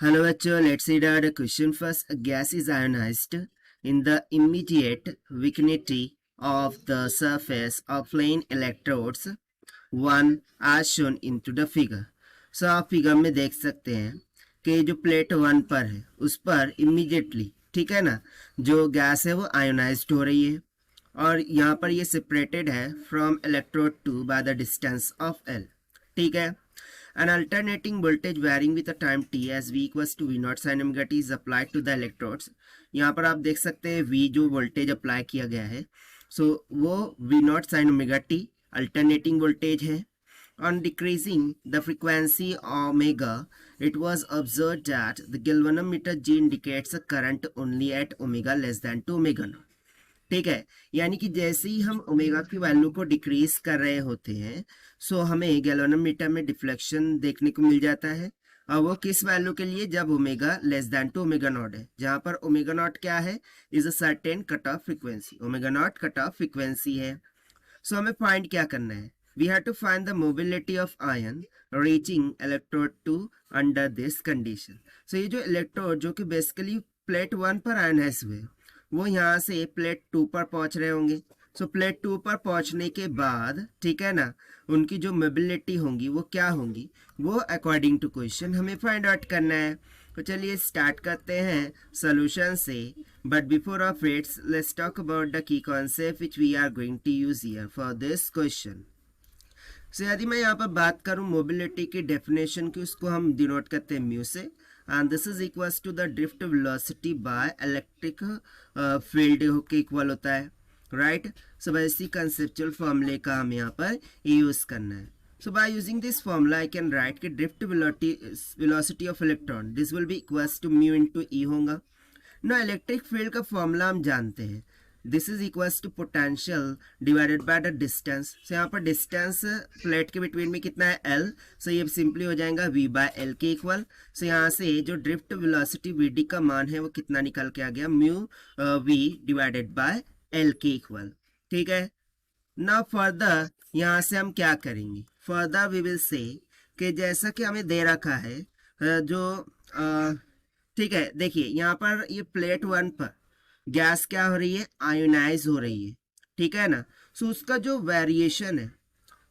Hello bachcho, let's see the question first. A gas is ionized in the immediate vicinity of the surface of plane electrodes 1 as shown into the figure. So आप figure में देख सकते हैं कि जो plate 1 पर है उस पर इमीडिएटली, ठीक है ना, जो गैस है वो आयोनाइज्ड हो रही है और यहाँ पर ये सेपरेटेड है from electrode 2 bye the distance of L, ठीक है। An alternating voltage varying with the time t as V equals to V naught sin omega t is applied to the electrodes. यहाँ पर आप देख सकते हैं V जो वोल्टेज अप्लाई किया गया है वो V naught sin omega t alternating voltage है. On decreasing the frequency omega, it was observed that the galvanometer G indicates a current only at omega less than 2 omega naught. ठीक है, यानी कि जैसे ही हम ओमेगा की वैल्यू को decrease कर रहे होते हैं हमें गैल्वेनोमीटर में डिफ्लेक्शन देखने को मिल जाता है। और वो किस वैल्यू के लिए? जब omega less than two omega naught है, जहां पर ओमेगा नॉट क्या है? Is a certain cut off frequency. Omega naught cut off frequency है। हमें फाइंड क्या करना है? We have to find the mobility of ion reaching electrode 2 under this condition. ये जो इलेक्ट्रोड जो कि बेसिकली प्लेट 1 पर आयनाइज हुए वो यहाँ से प्लेट 2 पर पहुंच रहे होंगे। प्लेट 2 पर पहुंचने के बाद, ठीक है ना, उनकी जो मोबिलिटी होंगी वो क्या होंगी, वो अकॉर्डिंग टू क्वेश्चन हमें फाइंड आउट करना है। तो चलिए स्टार्ट करते हैं सॉल्यूशन से। But before of its let's talk about the key concept which we are going to use here for this question. यदि मैं यहाँ पर बात करूँ मोबिलिटी की डेफिनेशन की, उसको हम डिनोट करते हैं म्यू से, and this is equals to the drift velocity by electric field के इक्वल होता है, राइट। इसी कंसेप्चुअल फॉर्मूले का हम यहाँ पर यूज करना है। by using this formula I can write कि drift velocity of electron this will be equals to mu into E होगा ना। इलेक्ट्रिक फील्ड का फॉर्मूला हम जानते हैं, this is equals to potential divided by the distance. यहाँ पर distance plate के बिटवीन में कितना है? L। ये सिंपली हो जाएगा V बाय L के इक्वल। यहाँ से जो ड्रिफ्ट वेलोसिटी Vd का मान है वो कितना निकल के आ गया? Mu V divided by L के इक्वल, ठीक है ना। फर्दर यहाँ से हम क्या करेंगे? फर्दर वी विल से कि जैसा कि हमें दे रखा है ठीक है, देखिए यहाँ पर ये प्लेट 1 पर गैस क्या हो रही है? आयोनाइज हो रही है, ठीक है ना। उसका जो वेरिएशन है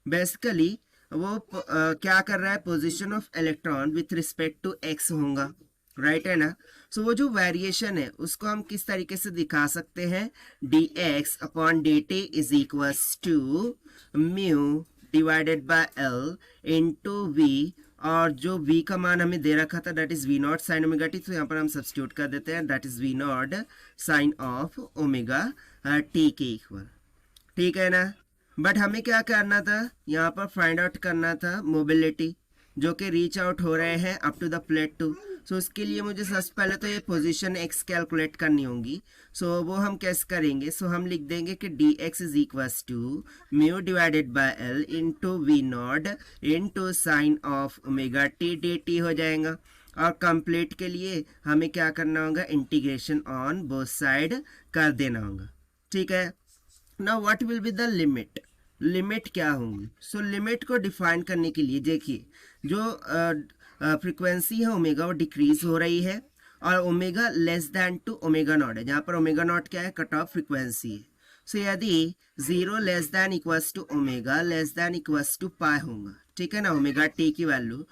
बेसिकली वो क्या कर रहा है? Position of electron with respect to x होगा, राइट है ना। वो जो वेरिएशन है उसको हम किस तरीके से दिखा सकते हैं? dx upon dt is equals to mu divided by L into V, और जो V का मान हमें दे रखा था that is V naught sine omega t, तो यहाँ पर हम सब्स्टिट्यूट कर देते हैं that is V naught sine of omega t के इक्वल, ठीक है ना। बट हमें क्या करना था? यहाँ पर फाइंड आउट करना था मोबिलिटी जो कि रीच आउट हो रहे हैं अप टू द प्लेट 2। उसके लिए मुझे सबसे पहले तो ये पोजीशन x कैलकुलेट करनी होगी। वो हम कैसे करेंगे? हम लिख देंगे कि dx is equals to mu divided by L into v naught into sine of omega t dt हो जाएगा। और कंप्लीट के लिए हमें क्या करना होगा? इंटीग्रेशन ऑन बोथ साइड कर देना होगा, ठीक है। Now what will be the limit? Limit क्या होंगी? लिमिट को डिफाइन करने के लिए देखिए जो फ्रीक्वेंसी है ओमेगा वो डिक्रीज हो रही है और omega less than two omega naught है, जहाँ पर ओमेगा नॉट क्या है? कट ऑफ फ्रीक्वेंसी है। यदि 0 less than equals to omega less than equals to pi होगा, ठीक है ना, ओमेगा टी की वैल्यू।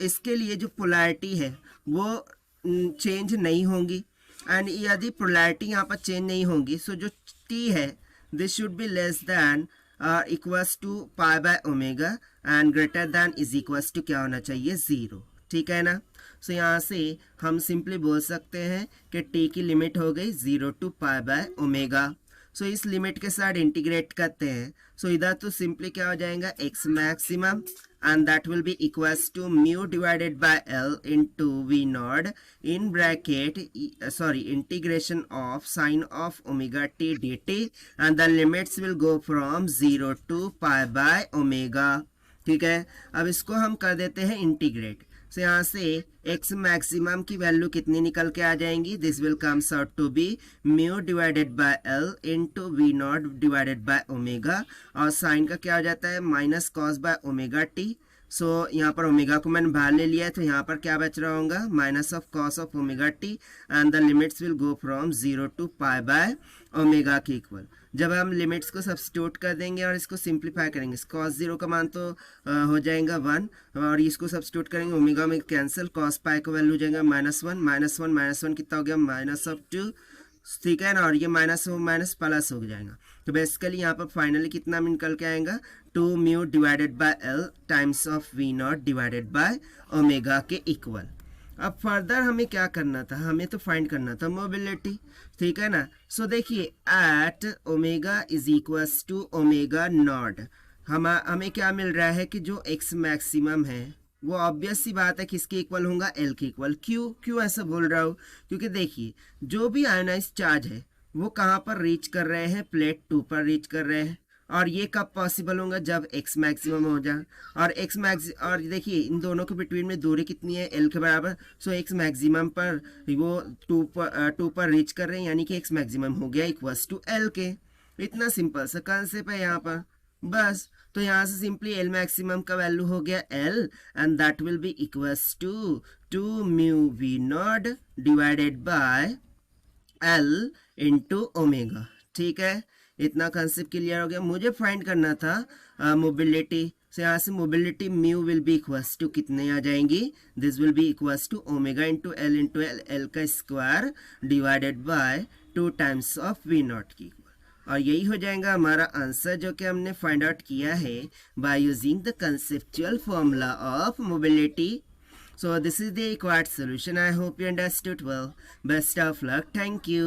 इसके लिए जो पोलैरिटी है वो चेंज नहीं होगी, एंड यदि पोलैरिटी यहाँ पर चेंज नहीं होगी जो टी है this should be less than equals to pi by omega and greater than is equals to क्या होना चाहिए? 0, ठीक है ना। यहाँ से हम सिंपली बोल सकते हैं कि t की लिमिट हो गई 0 टू पाई बाय ओमेगा। इस लिमिट के साथ इंटीग्रेट करते हैं इधर तो सिंपली क्या हो जाएगा? x maximum and that will be equals to mu divided by L into V naught in bracket integration of sine of omega t dt and the limits will go from 0 to pi by omega, ठीक है। अब इसको हम कर देते हैं integrate. यहाँ से x मैक्सिमम की वैल्यू कितनी निकल के आ जाएंगी? This will comes out to be mu divided by L into v not divided by omega, और साइन का क्या हो जाता है? Minus cos by omega t. So यहाँ पर ओमेगा को मैंने बाहर ले लिया है, तो यहाँ पर क्या बच रहा होगा, minus of cos of omega t and the limits will go from 0 to pi by omega के इक्वल। जब हम लिमिट्स को सब्स्टिट्यूट कर देंगे और इसको सिंप्लीफाई करेंगे, कॉस 0 का मान तो हो जाएगा 1, और इसको सब्स्टिट्यूट करेंगे ओमेगा में कैंसिल, कॉस पाई का वैल्यू हो जाएगा -1 कितना हो गया, -2, ठीक है ना, और ये माइनस प्लस हो जाएगा। तो बेसिकली यहाँ पर फाइनली कितना निकल के आएगा, 2 mu divided by l times of v not divided by omega के इक्वल। अब फर्दर हमें क्या करना था, हमें तो फाइंड करना था मोबिलिटी, ठीक है ना। सो देखिए at omega is equals to omega naught, हमें क्या मिल रहा है कि जो एक्स मैक्सिमम है वो ऑब्वियस सी बात है किसके इक्वल होगा, एल के इक्वल। क्यों ऐसा बोल रहा हूँ, क्योंकि देखिए जो भी आयोनाइज चार्ज है वो कहाँ पर रीच कर रहे हैं, प्लेट 2 पर रीच कर रहे हैं, और ये कब पॉसिबल होगा, जब एक्स मैक्सिमम हो जाए, और देखिए इन दोनों के बिटवीन में दूरी कितनी है, एल के बराबर। सो एक्स मैक्सिमम पर वो 2 पर रीच कर रहे हैं, यानी कि एक्स मैक्सिमम हो गया इक्वल्स टू एल के। इतना सिंपल सा कंसेप्ट है यहाँ पर, बस। तो यहाँ से सिंपली एल मैक्सिमम का वैल्यू हो गया l, and that will be equals to 2 mu v not divided by l into omega, ठीक है। इतना कंसेप्ट क्लियर हो गया। मुझे फाइंड करना था मोबिलिटी, से यहाँ से mobility mu will be equals to कितने आ जाएंगी, this will be equals to omega into l l का square divided by 2 times of v not की, और यही हो जाएगा हमारा आंसर जो कि हमने फाइंड आउट किया है by using the conceptual formula of mobility. So this is the required solution. I hope you understood well. Best of luck. Thank you.